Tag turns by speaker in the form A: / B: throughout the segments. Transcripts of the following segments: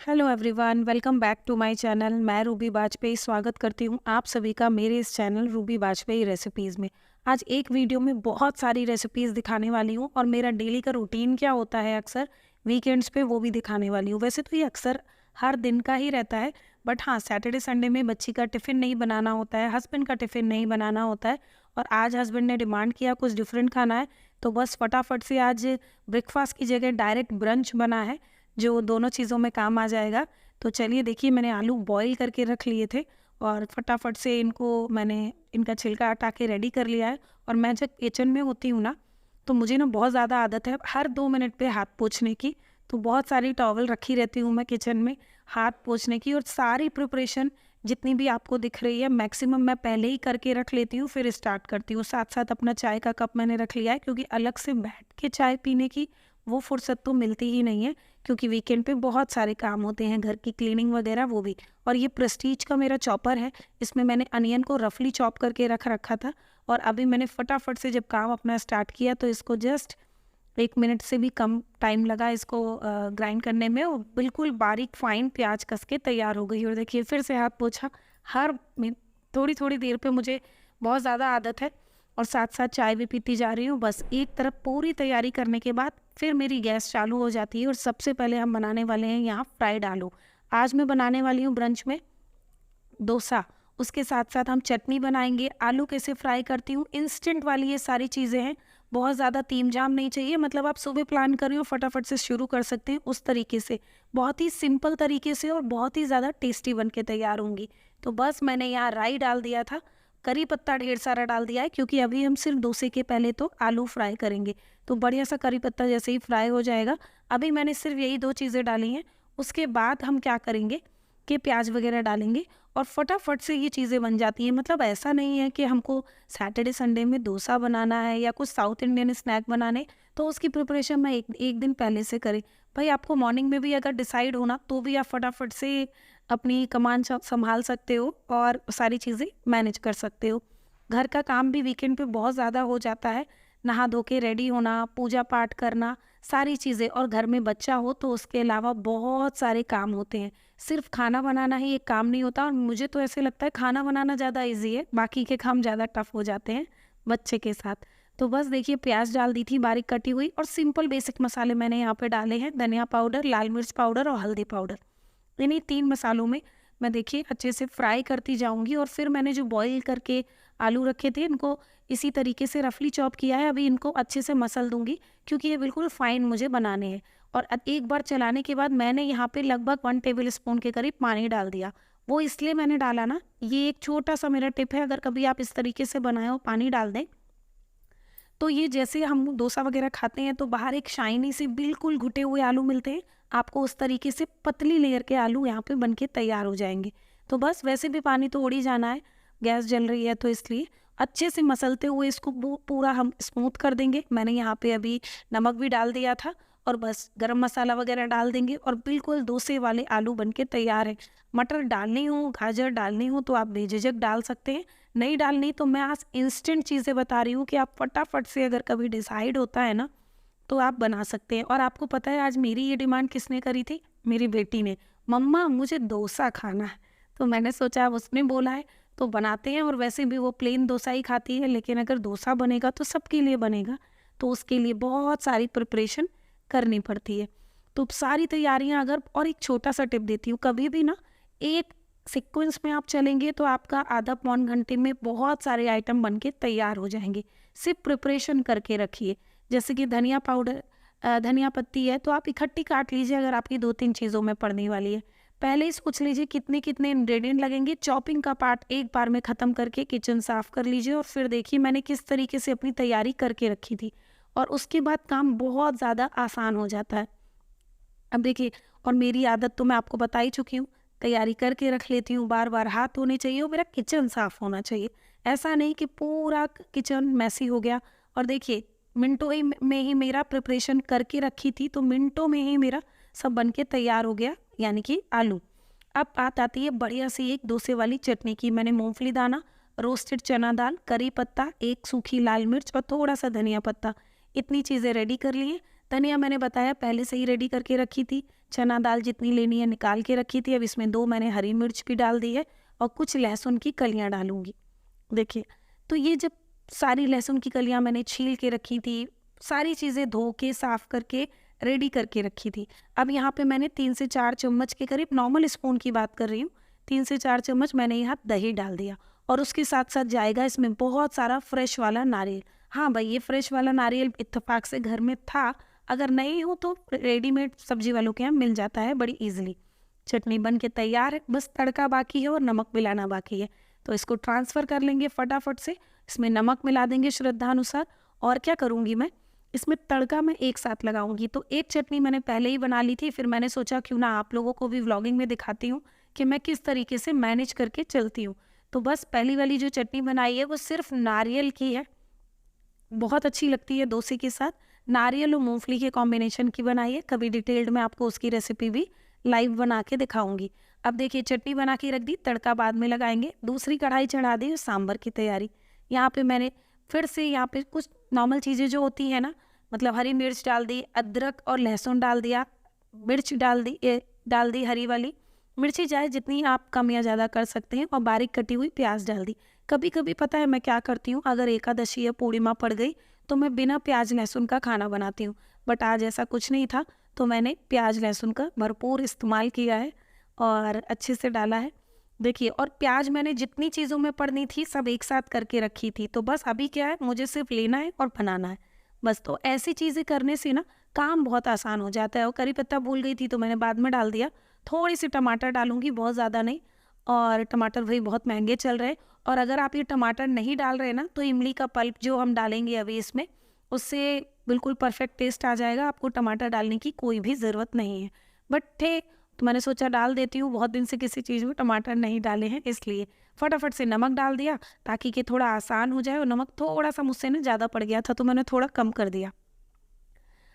A: Hello everyone, welcome back to my channel. मैं रूबी बाजपेयी स्वागत करती हूँ आप सभी का मेरे इस चैनल रूबी बाजपेयी रेसिपीज़ में। आज एक वीडियो में बहुत सारी रेसिपीज़ दिखाने वाली हूँ और मेरा डेली का रूटीन क्या होता है अक्सर वीकेंड्स पे वो भी दिखाने वाली हूँ। वैसे तो ये अक्सर हर दिन का ही रहता है, बट हाँ, सैटरडे संडे में बच्ची का टिफ़िन नहीं बनाना होता है, हस्बैंड का टिफ़िन नहीं बनाना होता है और आज हस्बैंड ने डिमांड किया कुछ डिफरेंट खाना है, तो बस फटाफट से आज ब्रेकफास्ट की जगह डायरेक्ट ब्रंच बना है जो दोनों चीज़ों में काम आ जाएगा। तो चलिए देखिए, मैंने आलू बॉईल करके रख लिए थे और फटाफट से मैंने इनका छिलका हटा के रेडी कर लिया है। और मैं जब किचन में होती हूँ ना, तो मुझे ना बहुत ज़्यादा आदत है हर 2 मिनट पे हाथ पोंछने की। तो बहुत सारी टॉवल रखी रहती हूँ मैं किचन में हाथ पोंछने की, और सारी प्रिपरेशन जितनी भी आपको दिख रही है मैक्सिमम मैं पहले ही करके रख लेती हूँ, फिर स्टार्ट करती हूँ। साथ-साथ अपना चाय का कप मैंने रख लिया है, क्योंकि अलग से बैठ के चाय पीने की वो फुर्सत तो मिलती ही नहीं है, क्योंकि वीकेंड पे बहुत सारे काम होते हैं, घर की क्लीनिंग वगैरह वो भी। और ये प्रेस्टीज का मेरा चॉपर है, इसमें मैंने अनियन को रफली चॉप करके रख रखा था और अभी मैंने फटाफट से जब काम अपना स्टार्ट किया तो इसको जस्ट 1 मिनट से भी कम टाइम लगा इसको ग्राइंड करने में, और बिल्कुल बारीक फाइन प्याज कस के तैयार हो गई। और देखिए फिर से हाथ पोंछा। हर थोड़ी-थोड़ी देर पे मुझे बहुत ज़्यादा आदत है और साथ-साथ चाय भी पीती जा रही हूँ। बस एक तरफ पूरी तैयारी करने के बाद फिर मेरी गैस चालू हो जाती है और सबसे पहले हम बनाने वाले हैं यहाँ फ्राइड आलू। आज मैं बनाने वाली हूँ ब्रंच में डोसा, उसके साथ-साथ हम चटनी बनाएँगे। आलू कैसे फ्राई करती हूँ, इंस्टेंट वाली ये सारी चीज़ें हैं। बहुत ज़्यादा तामझाम नहीं चाहिए, मतलब आप सुबह प्लान कर रहे हो फटाफट से शुरू कर सकते हैं उस तरीके से। बहुत ही सिंपल तरीके से और बहुत ही ज़्यादा टेस्टी बन के तैयार होंगी। तो बस मैंने यहाँ राई डाल दिया था, करी पत्ता ढेर सारा डाल दिया है, क्योंकि अभी हम सिर्फ डोसे के पहले तो आलू फ्राई करेंगे। तो बढ़िया सा करी पत्ता जैसे ही फ्राई हो जाएगा, अभी मैंने सिर्फ यही 2 चीज़ें डाली हैं। उसके बाद हम क्या करेंगे कि प्याज वगैरह डालेंगे और फटाफट से ये चीज़ें बन जाती हैं। मतलब ऐसा नहीं है कि हमको सैटरडे संडे में डोसा बनाना है या कुछ साउथ इंडियन स्नैक बनाने, तो उसकी प्रिपरेशन मैं एक एक दिन पहले से करें। भाई आपको मॉर्निंग में भी अगर डिसाइड होना तो भी आप फटाफट से अपनी कमान संभाल सकते हो और सारी चीज़ें मैनेज कर सकते हो। घर का काम भी वीकेंड पे बहुत ज़्यादा हो जाता है, नहा धो के रेडी होना, पूजा पाठ करना, सारी चीज़ें, और घर में बच्चा हो तो उसके अलावा बहुत सारे काम होते हैं। सिर्फ खाना बनाना ही एक काम नहीं होता, और मुझे तो ऐसे लगता है खाना बनाना ज़्यादा ईज़ी है, बाकी के काम ज़्यादा टफ हो जाते हैं बच्चे के साथ। तो बस देखिए, प्याज डाल दी थी बारीक कटी हुई, और सिंपल बेसिक मसाले मैंने यहाँ पे डाले हैं, धनिया पाउडर, लाल मिर्च पाउडर और हल्दी पाउडर। इन्हीं 3 मसालों में मैं देखिए अच्छे से फ्राई करती जाऊँगी, और फिर मैंने जो बॉयल करके आलू रखे थे इनको इसी तरीके से रफली चॉप किया है। अभी इनको अच्छे से मसल दूँगी, क्योंकि ये बिल्कुल फाइन मुझे बनाने हैं। और एक बार चलाने के बाद मैंने यहाँ पे लगभग 1 टेबल स्पून के करीब पानी डाल दिया। वो इसलिए मैंने डाला ना, ये एक छोटा-सा मेरा टिप है, अगर कभी आप इस तरीके से बनाएँ और पानी डाल दें, तो ये जैसे हम डोसा वगैरह खाते हैं तो बाहर एक शाइनी से बिल्कुल घुटे हुए आलू मिलते हैं, आपको उस तरीके से पतली लेयर के आलू यहाँ पे बन के तैयार हो जाएंगे। तो बस वैसे भी पानी तो उड़ ही जाना है, गैस जल रही है, तो इसलिए अच्छे से मसलते हुए इसको पूरा हम स्मूथ कर देंगे। मैंने यहाँ पे अभी नमक भी डाल दिया था, और बस गरम मसाला वगैरह डाल देंगे और बिल्कुल डोसे वाले आलू बन के तैयार है। मटर डालनी हो, गाजर डालनी हो तो आप बेझिझक डाल सकते हैं, नहीं डालनी तो मैं आज इंस्टेंट चीज़ें बता रही हूँ कि आप फटाफट से अगर कभी डिसाइड होता है ना, तो आप बना सकते हैं। और आपको पता है आज मेरी ये डिमांड किसने करी थी? मेरी बेटी ने। मम्मा मुझे डोसा खाना है। तो मैंने सोचा अब उसने बोला है तो बनाते हैं, और वैसे भी वो प्लेन डोसा ही खाती है, लेकिन अगर डोसा बनेगा तो सबके लिए बनेगा, तो उसके लिए बहुत सारी प्रिपरेशन करनी पड़ती है। तो सारी तैयारियां, अगर और एक छोटा सा टिप देती हूँ, कभी भी ना एक सीक्वेंस में आप चलेंगे तो आपका आधा पौन घंटे में बहुत सारे आइटम बन के तैयार हो जाएंगे। सिर्फ प्रिपरेशन करके रखिए। जैसे कि धनिया पाउडर, धनिया पत्ती है तो आप इकट्ठी काट लीजिए अगर आपकी 2-3 चीज़ों में पड़ने वाली है। पहले ही सोच लीजिए कितने कितने इंग्रेडिएंट लगेंगे। चॉपिंग का पार्ट एक बार में ख़त्म करके किचन साफ़ कर लीजिए, और फिर देखिए मैंने किस तरीके से अपनी तैयारी करके रखी थी, और उसके बाद काम बहुत ज़्यादा आसान हो जाता है। अब देखिए, और मेरी आदत तो मैं आपको बता ही चुकी हूँ, तैयारी करके रख लेती हूँ, बार-बार हाथ धोने चाहिए और मेरा किचन साफ़ होना चाहिए। ऐसा नहीं कि पूरा किचन मेसी हो गया। और देखिए, मिनटों ही में ही मेरा प्रिपरेशन करके रखी थी, तो मिनटों में ही मेरा सब बन के तैयार हो गया, यानी कि आलू। अब बात आती है बढ़िया सी एक डोसे वाली चटनी की। मैंने मूँगफली दाना, रोस्टेड चना दाल, करी पत्ता, एक सूखी लाल मिर्च और थोड़ा-सा धनिया पत्ता, इतनी चीज़ें रेडी कर ली हैं। धनिया मैंने बताया पहले से ही रेडी करके रखी थी। चना दाल जितनी लेनी है निकाल के रखी थी। अब इसमें 2 मैंने हरी मिर्च भी डाल दी है और कुछ लहसुन की कलियां डालूंगी। देखिए, तो ये जब सारी लहसुन की कलियां मैंने छील के रखी थी, सारी चीज़ें धो के साफ करके रेडी करके रखी थी। अब यहाँ पे मैंने 3 से 4 चम्मच के करीब, नॉर्मल स्पून की बात कर रही हूँ, 3 से 4 चम्मच मैंने यहाँ दही डाल दिया और उसके साथ साथ जाएगा इसमें बहुत सारा फ्रेश वाला नारियल। हाँ भाई, ये फ्रेश वाला नारियल इत्तेफाक से घर में था, अगर नहीं हो तो रेडीमेड सब्जी वालों के यहाँ मिल जाता है बड़ी ईजिली। चटनी बन के तैयार है, बस तड़का बाकी है और नमक मिलाना बाकी है। तो इसको ट्रांसफ़र कर लेंगे फटाफट से। इसमें नमक मिला देंगे श्रद्धानुसार। और क्या करूँगी मैं, इसमें तड़का मैं एक साथ लगाऊंगी। तो एक चटनी मैंने पहले ही बना ली थी, फिर मैंने सोचा क्यों ना आप लोगों को भी व्लॉगिंग में दिखाती हूँ कि मैं किस तरीके से मैनेज करके चलती हूँ। तो बस पहली वाली जो चटनी बनाई है वो सिर्फ नारियल की है, बहुत अच्छी लगती है डोसे के साथ। नारियल और मूंगफली के कॉम्बिनेशन की बनाई है, कभी डिटेल्ड में आपको उसकी रेसिपी भी लाइव बना के दिखाऊंगी। अब देखिए, चटनी बना के रख दी, तड़का बाद में लगाएंगे। दूसरी कढ़ाई चढ़ा दी, सांभर की तैयारी। यहाँ पे मैंने फिर से यहाँ पे कुछ नॉर्मल चीज़ें जो होती हैं ना, मतलब हरी मिर्च डाल दी, अदरक और लहसुन डाल दिया, मिर्च डाल दी हरी वाली मिर्ची, चाहे जितनी आप कम या ज़्यादा कर सकते हैं, और बारीक कटी हुई प्याज डाल दी। कभी कभी पता है मैं क्या करती हूँ, अगर एकादशी या पूर्णिमा पड़ गई तो मैं बिना प्याज लहसुन का खाना बनाती हूँ, बट आज ऐसा कुछ नहीं था तो मैंने प्याज लहसुन का भरपूर इस्तेमाल किया है और अच्छे से डाला है। देखिए, और प्याज मैंने जितनी चीज़ों में पड़नी थी सब एक साथ करके रखी थी। तो बस अभी क्या है, मुझे सिर्फ लेना है और बनाना है बस। तो ऐसी चीज़ें करने से ना काम बहुत आसान हो जाता है। और करी पत्ता भूल गई थी तो मैंने बाद में डाल दिया। थोड़ी सी टमाटर डालूंगी, बहुत ज़्यादा नहीं, और टमाटर भाई बहुत महंगे चल रहे हैं। और अगर आप ये टमाटर नहीं डाल रहे ना तो इमली का पल्प जो हम डालेंगे अभी इसमें, उससे बिल्कुल परफेक्ट टेस्ट आ जाएगा। आपको टमाटर डालने की कोई भी ज़रूरत नहीं है, बट थे तो मैंने सोचा डाल देती हूँ। बहुत दिन से किसी चीज़ में टमाटर नहीं डाले हैं, इसलिए फटाफट से नमक डाल दिया ताकि कि थोड़ा आसान हो जाए। और नमक थोड़ा सा मुझसे ना ज़्यादा पड़ गया था तो मैंने थोड़ा कम कर दिया।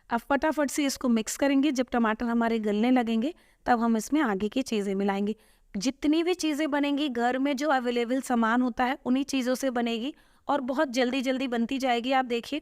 A: अब फटाफट से इसको मिक्स करेंगे। जब टमाटर हमारे गलने लगेंगे तब हम इसमें आगे की चीज़ें मिलाएंगे। जितनी भी चीज़ें बनेंगी घर में जो अवेलेबल सामान होता है उन्हीं चीज़ों से बनेगी और बहुत जल्दी जल्दी बनती जाएगी। आप देखिए,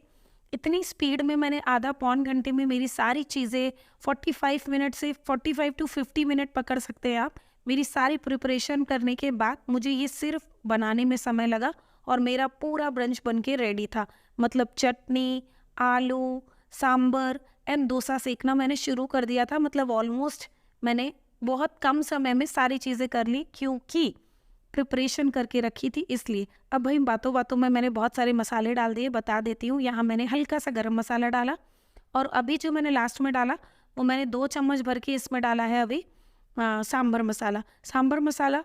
A: इतनी स्पीड में मैंने आधा पौन घंटे में मेरी सारी चीज़ें 45 मिनट से 45 टू 50 मिनट पकड़ सकते हैं आप। मेरी सारी प्रिपरेशन करने के बाद मुझे ये सिर्फ बनाने में समय लगा और मेरा पूरा ब्रंच बन के रेडी था। मतलब चटनी, आलू, सांबर एंड डोसा सेकना मैंने शुरू कर दिया था। मतलब ऑलमोस्ट मैंने बहुत कम समय में सारी चीज़ें कर ली क्योंकि प्रिपरेशन करके रखी थी, इसलिए। अब भाई बातों बातों में मैंने बहुत सारे मसाले डाल दिए, बता देती हूँ। यहाँ मैंने हल्का सा गरम मसाला डाला और अभी जो मैंने लास्ट में डाला वो मैंने 2 चम्मच भर के इसमें डाला है अभी सांभर मसाला। सांभर मसाला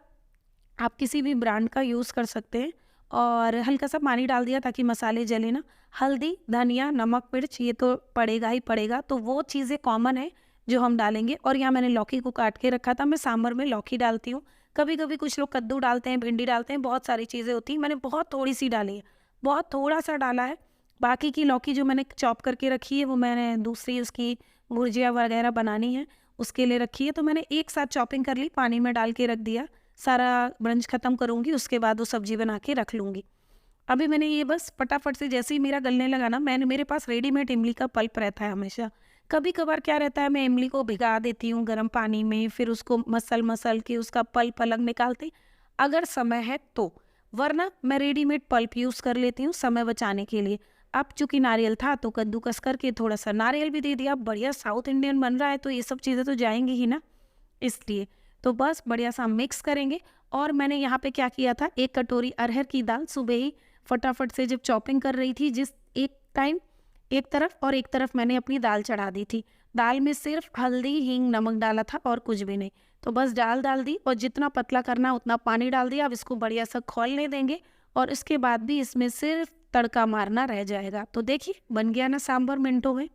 A: आप किसी भी ब्रांड का यूज़ कर सकते हैं और हल्का सा पानी डाल दिया ताकि मसाले जले ना। हल्दी, धनिया, नमक, मिर्च ये तो पड़ेगा ही पड़ेगा, तो वो चीज़ें कॉमन है जो हम डालेंगे। और यहाँ मैंने लौकी को काट के रखा था, मैं सांभर में लौकी डालती हूँ। कभी कभी कुछ लोग कद्दू डालते हैं, भिंडी डालते हैं, बहुत सारी चीज़ें होती हैं। मैंने बहुत थोड़ी सी डाली है, बहुत थोड़ा सा डाला है। बाकी की लौकी जो मैंने चॉप करके रखी है वो मैंने दूसरी उसकी भुर्जिया वगैरह बनानी है उसके लिए रखी है, तो मैंने एक साथ चॉपिंग कर ली, पानी में डाल के रख दिया। सारा ब्रंच ख़त्म करूँगी उसके बाद वो सब्जी बना के रख लूँगी। अभी मैंने ये बस फटाफट से जैसे ही मेरा गलने लगा ना, मेरे पास रेडीमेड इमली का पल्प रहता है हमेशा। कभी कभार क्या रहता है, मैं इमली को भिगा देती हूँ गर्म पानी में, फिर उसको मसल के उसका पल्प अलग निकालती अगर समय है तो, वरना मैं रेडीमेड पल्प यूज़ कर लेती हूँ समय बचाने के लिए। अब चूंकि नारियल था तो कद्दूकस करके थोड़ा सा नारियल भी दे दिया। बढ़िया साउथ इंडियन बन रहा है तो ये सब चीज़ें तो जाएंगी ही ना, इसलिए। तो बस बढ़िया सा मिक्स करेंगे। और मैंने यहाँ पे क्या किया था, 1 कटोरी अरहर की दाल सुबह ही फटाफट से जब चॉपिंग कर रही थी, जिस एक टाइम एक तरफ और एक तरफ मैंने अपनी दाल चढ़ा दी थी। दाल में सिर्फ हल्दी, हींग, नमक डाला था और कुछ भी नहीं। तो बस डाल दी और जितना पतला करना उतना पानी डाल दिया। अब इसको बढ़िया सा खौलने देंगे और इसके बाद भी इसमें सिर्फ तड़का मारना रह जाएगा। तो देखिए बन गया ना सांभर मिनटों में।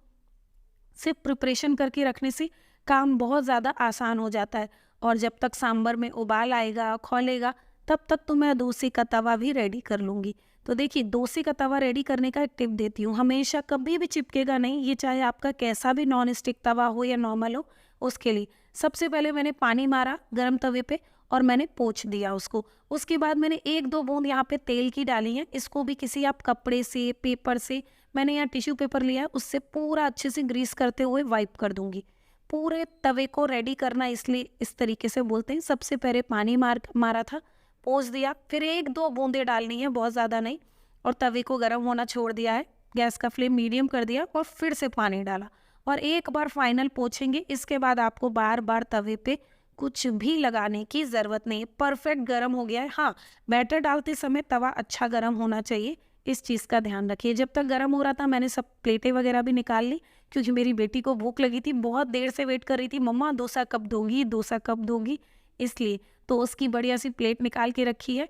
A: सिर्फ प्रिपरेशन करके रखने से काम बहुत ज़्यादा आसान हो जाता है। और जब तक सांभर में उबाल आएगा, खौलेगा, तब तक तो मैं डोसे का तवा भी रेडी कर लूँगी। तो देखिए डोसे का तवा रेडी करने का एक टिप देती हूँ, हमेशा कभी भी चिपकेगा नहीं, ये चाहे आपका कैसा भी नॉन स्टिक तवा हो या नॉर्मल हो। उसके लिए सबसे पहले मैंने पानी मारा गर्म तवे पे और मैंने पोंछ दिया उसको। उसके बाद मैंने 1-2 बूंद यहाँ पे तेल की डाली है। इसको भी किसी आप कपड़े से, पेपर से, मैंने यहाँ टिश्यू पेपर लिया है, उससे पूरा अच्छे से ग्रीस करते हुए वाइप कर दूंगी। पूरे तवे को रेडी करना इसलिए इस तरीके से बोलते हैं। सबसे पहले पानी मारा था, पोंछ दिया, फिर 1-2 बूंदें डालनी है, बहुत ज़्यादा नहीं, और तवे को गर्म होना छोड़ दिया है, गैस का फ्लेम मीडियम कर दिया और फिर से पानी डाला और एक बार फाइनल पोंछेंगे। इसके बाद आपको बार बार तवे पे कुछ भी लगाने की ज़रूरत नहीं है, परफेक्ट गर्म हो गया है। हाँ, बैटर डालते समय तवा अच्छा गर्म होना चाहिए, इस चीज़ का ध्यान रखिए। जब तक गर्म हो रहा था मैंने सब प्लेटें वगैरह भी निकाल ली, क्योंकि मेरी बेटी को भूख लगी थी, बहुत देर से वेट कर रही थी, मम्मा डोसा कब दोगी, डोसा कब दोगी, इसलिए तो उसकी बढ़िया सी प्लेट निकाल के रखी है।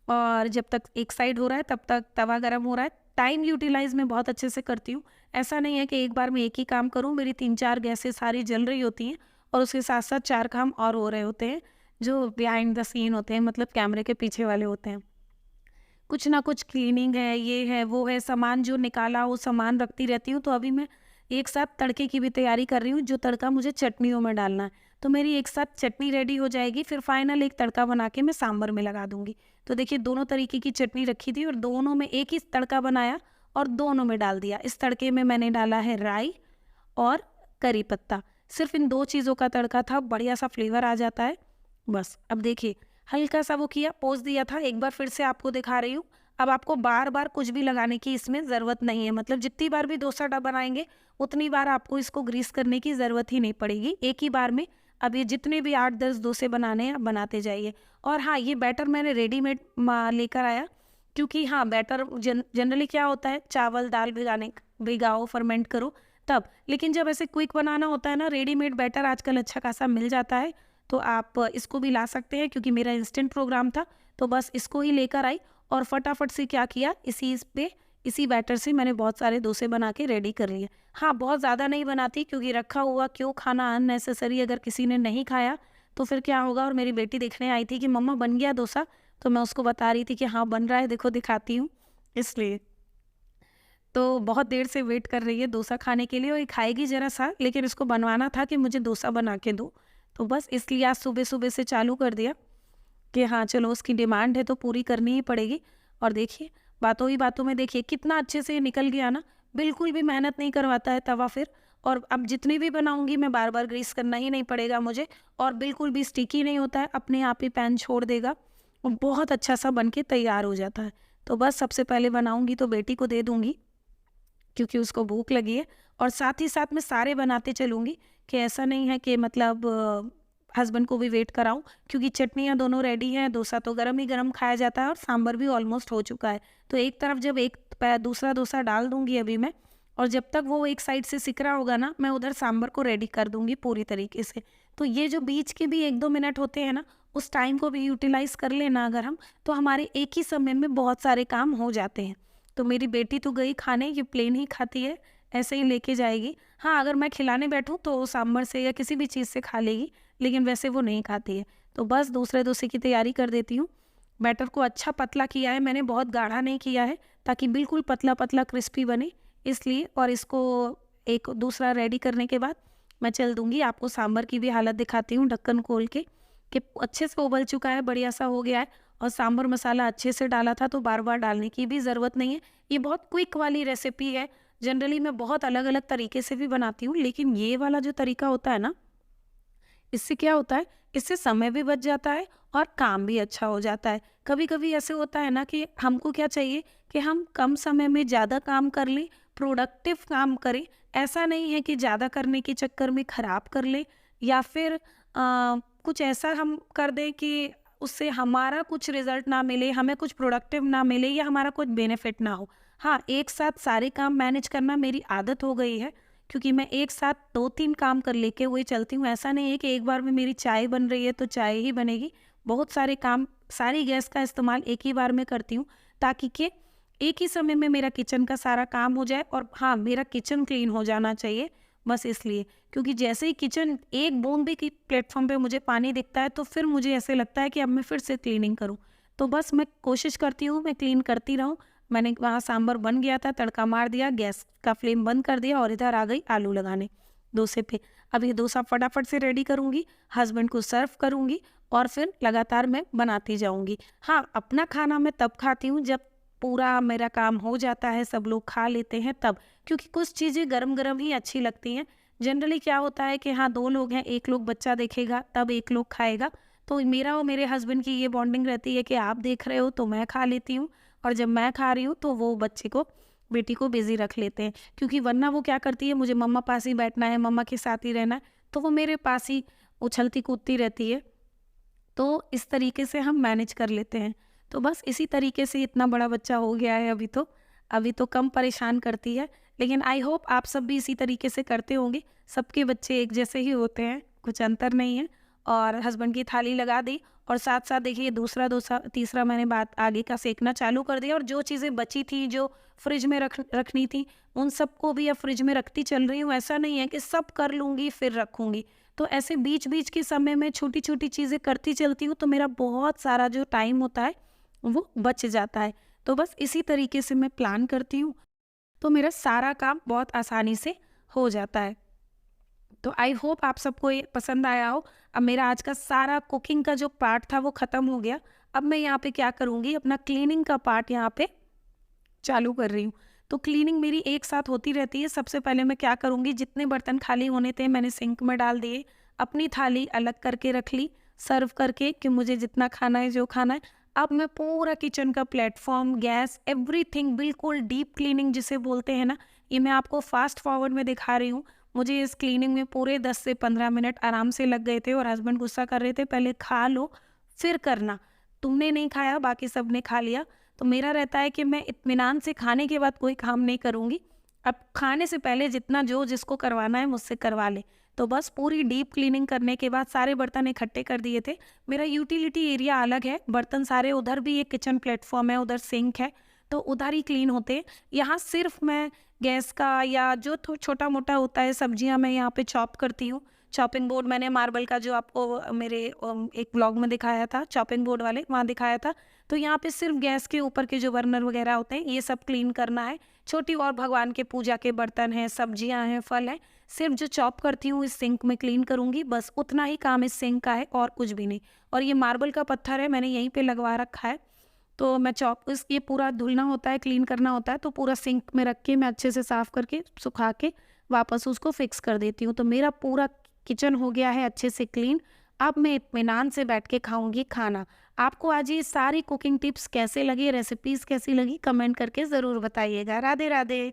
A: और जब तक एक साइड हो रहा है तब तक तवा गर्म हो रहा है। टाइम यूटिलाइज मैं बहुत अच्छे से करती हूँ, ऐसा नहीं है कि एक बार मैं एक ही काम करूँ, मेरी 3-4 गैसें सारी जल रही होती हैं और उसके साथ साथ 4 काम और हो रहे होते हैं जो बिहाइंड द सीन होते हैं, मतलब कैमरे के पीछे वाले होते हैं। कुछ ना कुछ क्लीनिंग है, ये है, वो है, सामान जो निकाला वो सामान रखती रहती हूँ। तो अभी मैं एक साथ तड़के की भी तैयारी कर रही हूँ, जो तड़का मुझे चटनियों में डालना है। तो मेरी एक साथ चटनी रेडी हो जाएगी, फिर फाइनल एक तड़का बना के मैं सांभर में लगा दूँगी। तो देखिए दोनों तरीके की चटनी रखी थी और दोनों में एक ही तड़का बनाया और दोनों में डाल दिया। इस तड़के में मैंने डाला है राई और करी पत्ता, सिर्फ इन 2 चीज़ों का तड़का था, बढ़िया सा फ्लेवर आ जाता है। बस अब देखिए हल्का सा वो किया, पोंछ दिया था, एक बार फिर से आपको दिखा रही हूँ। अब आपको बार बार कुछ भी लगाने की इसमें ज़रूरत नहीं है, मतलब जितनी बार भी डोसा बनाएंगे उतनी बार आपको इसको ग्रीस करने की ज़रूरत ही नहीं पड़ेगी, एक ही बार में। अब ये जितने भी 8-10 डोसे बनाने हैं आप बनाते जाइए। और हाँ, ये बैटर मैंने रेडीमेड लेकर आया, क्योंकि हाँ बैटर जनरली क्या होता है, चावल दाल भिगाओ फर्मेंट करो तब, लेकिन जब ऐसे क्विक बनाना होता है ना, रेडीमेड बैटर आजकल अच्छा खासा मिल जाता है, तो आप इसको भी ला सकते हैं। क्योंकि मेरा इंस्टेंट प्रोग्राम था तो बस इसको ही लेकर आई और फटाफट से क्या किया, इसी बैटर से मैंने बहुत सारे डोसे बना के रेडी कर लिए। हाँ, बहुत ज़्यादा नहीं बनाती, क्योंकि रखा हुआ क्यों खाना अननेसेसरी, अगर किसी ने नहीं खाया तो फिर क्या होगा। और मेरी बेटी देखने आई थी कि मम्मा बन गया डोसा, तो मैं उसको बता रही थी कि हाँ बन रहा है, देखो दिखाती हूँ, इसलिए। तो बहुत देर से वेट कर रही है डोसा खाने के लिए और ये खाएगी ज़रा सा, लेकिन इसको बनवाना था कि मुझे डोसा बना के दो, तो बस इसलिए आज सुबह-सुबह से चालू कर दिया कि हाँ चलो उसकी डिमांड है तो पूरी करनी ही पड़ेगी। और देखिए बातों ही बातों में देखिए कितना अच्छे से ये निकल गया ना, बिल्कुल भी मेहनत नहीं करवाता है तवा फिर। और अब जितनी भी बनाऊंगी मैं बार-बार ग्रीस करना ही नहीं पड़ेगा मुझे, और बिल्कुल भी स्टिकी नहीं होता है, अपने आप ही पैन छोड़ देगा और बहुत अच्छा सा बन के तैयार हो जाता है। तो बस सबसे पहले बनाऊंगी तो बेटी को दे दूंगी, क्योंकि उसको भूख लगी है, और साथ ही साथ मैं सारे बनाते चलूँगी, कि ऐसा नहीं है कि मतलब हस्बैंड को भी वेट कराऊँ, क्योंकि चटनियाँ दोनों रेडी हैं, डोसा तो गरम ही गरम खाया जाता है और सांभर भी ऑलमोस्ट हो चुका है। तो एक तरफ जब दूसरा डोसा डाल दूँगी अभी मैं, और जब तक वो एक साइड से सिक रहा होगा ना, मैं उधर सांभर को रेडी कर दूँगी पूरी तरीके से। तो ये जो बीच के भी 1-2 मिनट होते हैं ना, उस टाइम को भी यूटिलाइज़ कर लेना अगर हम, तो हमारे एक ही समय में बहुत सारे काम हो जाते हैं। तो मेरी बेटी तो गई खाने, ये प्लेन ही खाती है, ऐसे ही लेके जाएगी। हाँ, अगर मैं खिलाने बैठूँ तो सांभर से या किसी भी चीज़ से खा लेगी, लेकिन वैसे वो नहीं खाती है। तो बस दूसरे डोसे की तैयारी कर देती हूँ। बैटर को अच्छा पतला किया है मैंने, बहुत गाढ़ा नहीं किया है, ताकि बिल्कुल पतला-पतला क्रिस्पी बने, इसलिए। और इसको एक दूसरा रेडी करने के बाद मैं चल दूँगी, आपको सांभर की भी हालत दिखाती हूँ ढक्कन खोल के, कि अच्छे से उबल चुका है, बढ़िया सा हो गया है, और सांभर मसाला अच्छे से डाला था, तो बार-बार डालने की भी ज़रूरत नहीं है। ये बहुत क्विक वाली रेसिपी है। जनरली मैं बहुत अलग-अलग तरीके से भी बनाती हूँ, लेकिन ये वाला जो तरीका होता है ना, इससे क्या होता है, इससे समय भी बच जाता है और काम भी अच्छा हो जाता है। कभी-कभी ऐसे होता है ना कि हमको क्या चाहिए कि हम कम समय में ज़्यादा काम कर लें, प्रोडक्टिव काम करें। ऐसा नहीं है कि ज़्यादा करने के चक्कर में ख़राब कर लें, या फिर कुछ ऐसा हम कर दें कि उससे हमारा कुछ रिज़ल्ट ना मिले, हमें कुछ प्रोडक्टिव ना मिले, या हमारा कुछ बेनिफिट ना हो। हाँ, एक साथ सारे काम मैनेज करना मेरी आदत हो गई है, क्योंकि मैं एक साथ 2-3 काम कर लेके हुए चलती हूँ। ऐसा नहीं है कि एक बार में मेरी चाय बन रही है तो चाय ही बनेगी। बहुत सारे काम, सारी गैस का इस्तेमाल एक ही बार में करती हूँ, ताकि कि एक ही समय में मेरा किचन का सारा काम हो जाए। और हाँ, मेरा किचन क्लीन हो जाना चाहिए, बस इसलिए। क्योंकि जैसे ही किचन एक बूंद भी की प्लेटफॉर्म पे मुझे पानी दिखता है, तो फिर मुझे ऐसे लगता है कि अब मैं फिर से क्लीनिंग करूँ। तो बस मैं कोशिश करती हूँ मैं क्लीन करती रहूँ। मैंने वहाँ सांभर बन गया था, तड़का मार दिया, गैस का फ्लेम बंद कर दिया और इधर आ गई आलू लगाने डोसे पे। अब ये डोसा फटाफट से रेडी करूँगी, हस्बैंड को सर्व करूँगी, और फिर लगातार मैं बनाती जाऊँगी। हाँ, अपना खाना मैं तब खाती हूँ जब पूरा मेरा काम हो जाता है, सब लोग खा लेते हैं तब, क्योंकि कुछ चीज़ें गरम-गरम ही अच्छी लगती हैं। जनरली क्या होता है कि हाँ 2 लोग हैं, 1 लोग बच्चा देखेगा तब 1 लोग खाएगा। तो मेरा और मेरे हस्बैंड की ये बॉन्डिंग रहती है कि आप देख रहे हो तो मैं खा लेती हूँ, और जब मैं खा रही हूँ तो वो बच्चे को, बेटी को बिज़ी रख लेते हैं। क्योंकि वरना वो क्या करती है, मुझे मम्मा पास ही बैठना है, मम्मा के साथ ही रहना है, तो वो मेरे पास ही उछलती-कूदती रहती है। तो इस तरीके से हम मैनेज कर लेते हैं। तो बस इसी तरीके से इतना बड़ा बच्चा हो गया है अभी तो कम परेशान करती है। लेकिन आई होप आप सब भी इसी तरीके से करते होंगे। सबके बच्चे एक जैसे ही होते हैं, कुछ अंतर नहीं है। और हस्बैंड की थाली लगा दी, और साथ-साथ देखिए दूसरा दोसा तीसरा मैंने बात आगे का सेकना चालू कर दिया, और जो चीज़ें बची थी, जो फ्रिज में रखनी थी, उन सबको भी अब फ्रिज में रखती चल रही हूँ। ऐसा नहीं है कि सब कर लूँगी फिर रखूँगी। तो ऐसे बीच-बीच के समय में छोटी-छोटी चीज़ें करती चलती हूँ, तो मेरा बहुत सारा जो टाइम होता है, वो बच जाता है। तो बस इसी तरीके से मैं प्लान करती हूँ, तो मेरा सारा काम बहुत आसानी से हो जाता है। तो आई होप आप सबको ये पसंद आया हो। अब मेरा आज का सारा कुकिंग का जो पार्ट था वो ख़त्म हो गया। अब मैं यहाँ पे क्या करूँगी, अपना क्लीनिंग का पार्ट यहाँ पे चालू कर रही हूँ। तो क्लीनिंग मेरी एक साथ होती रहती है। सबसे पहले मैं क्या करूँगी, जितने बर्तन खाली होने थे मैंने सिंक में डाल दिए, अपनी थाली अलग करके रख ली, सर्व करके कि मुझे जितना खाना है, जो खाना है। अब मैं पूरा किचन का प्लेटफ़ॉर्म, गैस, एवरीथिंग बिल्कुल डीप क्लीनिंग जिसे बोलते हैं ना, ये मैं आपको फ़ास्ट फॉरवर्ड में दिखा रही हूँ। मुझे इस क्लीनिंग में पूरे 10 से 15 मिनट आराम से लग गए थे, और हस्बैंड गुस्सा कर रहे थे, "पहले खा लो, फिर करना। तुमने नहीं खाया, बाकी सबने खा लिया।" तो मेरा रहता है कि मैं इत्मीनान से खाने के बाद कोई काम नहीं करूँगी। अब खाने से पहले जितना जो जिसको करवाना है मुझसे करवा ले। तो बस पूरी डीप क्लीनिंग करने के बाद सारे बर्तन इकट्ठे कर दिए थे। मेरा यूटिलिटी एरिया अलग है, बर्तन सारे उधर भी एक किचन प्लेटफ़ॉर्म है, उधर सिंक है, तो उधर ही क्लीन होते हैं। यहाँ सिर्फ़ मैं गैस का या जो छोटा-मोटा होता है, सब्जियाँ मैं यहाँ पे चॉप करती हूँ। चॉपिंग बोर्ड मैंने मार्बल का जो आपको मेरे एक व्लॉग में दिखाया था, चॉपिंग बोर्ड वाले, वहाँ दिखाया था। तो यहाँ पे सिर्फ़ गैस के ऊपर के जो बर्नर वग़ैरह होते हैं, ये सब क्लीन करना है। छोटी और भगवान के पूजा के बर्तन हैं, सब्जियाँ हैं, फल हैं, सिर्फ़ जो चॉप करती हूँ इस सिंक में क्लीन करूँगी, बस उतना ही काम इस सिंक का है और कुछ भी नहीं। और ये मार्बल का पत्थर है, मैंने यहीं पे लगवा रखा है, तो मैं चॉप इस ये पूरा धुलना होता है, क्लीन करना होता है, तो पूरा सिंक में रख के मैं अच्छे से साफ़ करके, सुखा के वापस उसको फ़िक्स कर देती हूँ। तो मेरा पूरा किचन हो गया है अच्छे से क्लीन। अब मैं इत्मीनान से बैठ के खाऊँगी खाना। आपको आज ये सारी कुकिंग टिप्स कैसे लगी, रेसिपीज़ कैसी लगी, कमेंट करके ज़रूर बताइएगा। राधे राधे।